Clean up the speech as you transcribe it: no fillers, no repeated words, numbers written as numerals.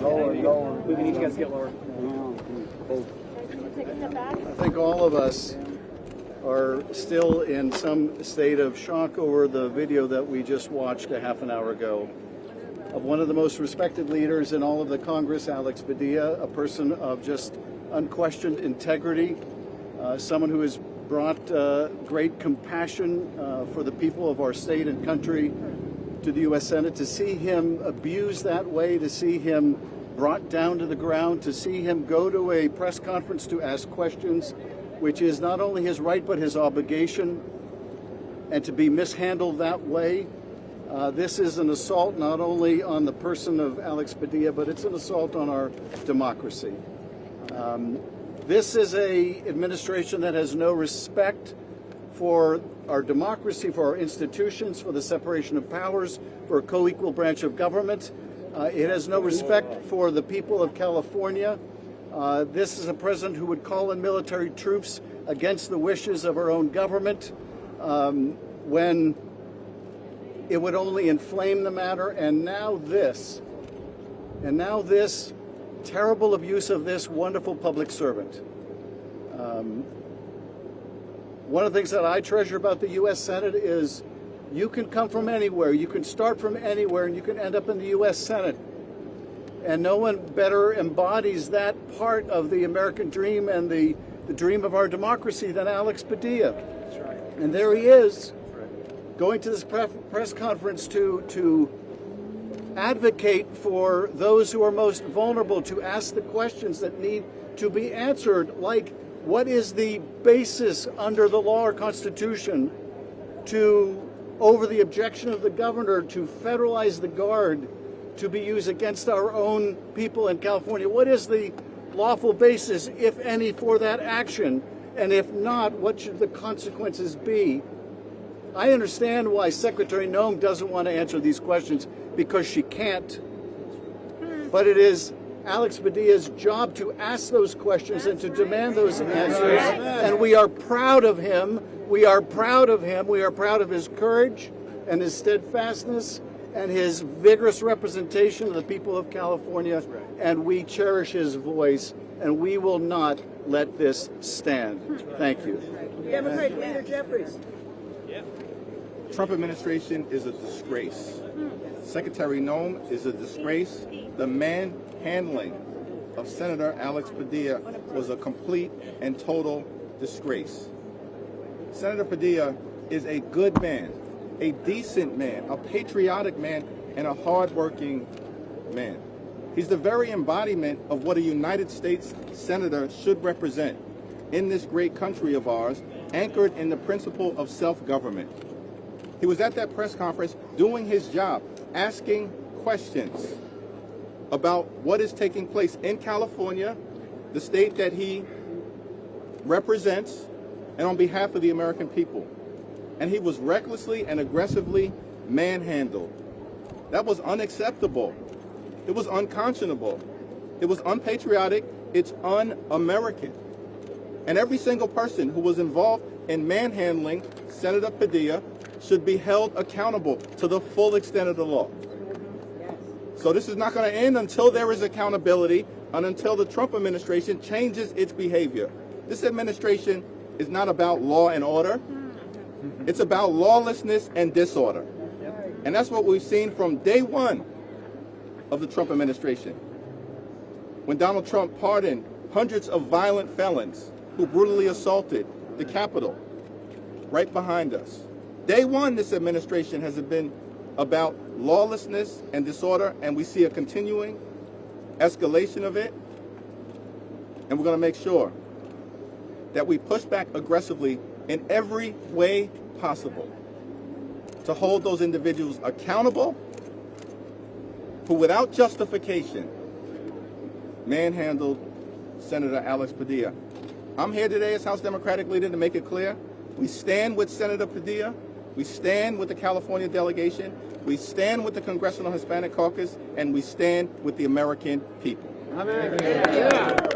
We need you guys to get lower. I think all of us are still in some state of shock over the video that we just watched a half an hour ago of one of the most respected leaders in all of the Congress, Alex Padilla, a person of just unquestioned integrity, someone who has brought great compassion for the people of our state and country to the U.S. Senate. To see him abused that way, to see him brought down to the ground, to see him go to a press conference to ask questions, which is not only his right but his obligation, and to be mishandled that way. This is an assault not only on the person of Alex Padilla, but it's an assault on our democracy. This is an administration that has no respect for our democracy, for our institutions, for the separation of powers, for a co-equal branch of government. It has no respect for the people of California. This is a president who would call in military troops against the wishes of our own government when it would only inflame the matter. And now this terrible abuse of this wonderful public servant. One of the things that I treasure about the U.S. Senate is you can come from anywhere, you can start from anywhere, and you can end up in the U.S. Senate. And no one better embodies that part of the American dream and the dream of our democracy than Alex Padilla. That's right. And there he is, going to this press conference to advocate for those who are most vulnerable, to ask the questions that need to be answered, like what is the basis under the law or Constitution to, over the objection of the governor, to federalize the Guard to be used against our own people in California? What is the lawful basis, if any, for that action? And if not, what should the consequences be? I understand why Secretary Noem doesn't want to answer these questions, because she can't. But it is Alex Padilla's job to ask those questions and to demand those answers. And we are proud of him. We are proud of him. We are proud of his courage and his steadfastness and his vigorous representation of the people of California. And we cherish his voice, and we will not let this stand. Thank you. Democratic Leader Jeffries. Trump administration is a disgrace. Secretary Noem is a disgrace. The manhandling of Senator Alex Padilla was a complete and total disgrace. Senator Padilla is a good man, a decent man, a patriotic man, and a hardworking man. He's the very embodiment of what a United States senator should represent in this great country of ours, anchored in the principle of self-government. He was at that press conference doing his job, asking questions about what is taking place in California, the state that he represents, and on behalf of the American people. And he was recklessly and aggressively manhandled. That was unacceptable. It was unconscionable. It was unpatriotic. It's un-American. And every single person who was involved in manhandling Senator Padilla should be held accountable to the full extent of the law. So this is not going to end until there is accountability and until the Trump administration changes its behavior. This administration is not about law and order. It's about lawlessness and disorder. And that's what we've seen from day one of the Trump administration. When Donald Trump pardoned hundreds of violent felons who brutally assaulted the Capitol right behind us. Day one, this administration has been about lawlessness and disorder, and we see a continuing escalation of it. And we're going to make sure that we push back aggressively in every way possible to hold those individuals accountable who, without justification, manhandled Senator Alex Padilla. I'm here today as House Democratic Leader to make it clear. We stand with Senator Padilla. We stand with the California delegation. We stand with the Congressional Hispanic Caucus. And we stand with the American people. Amen.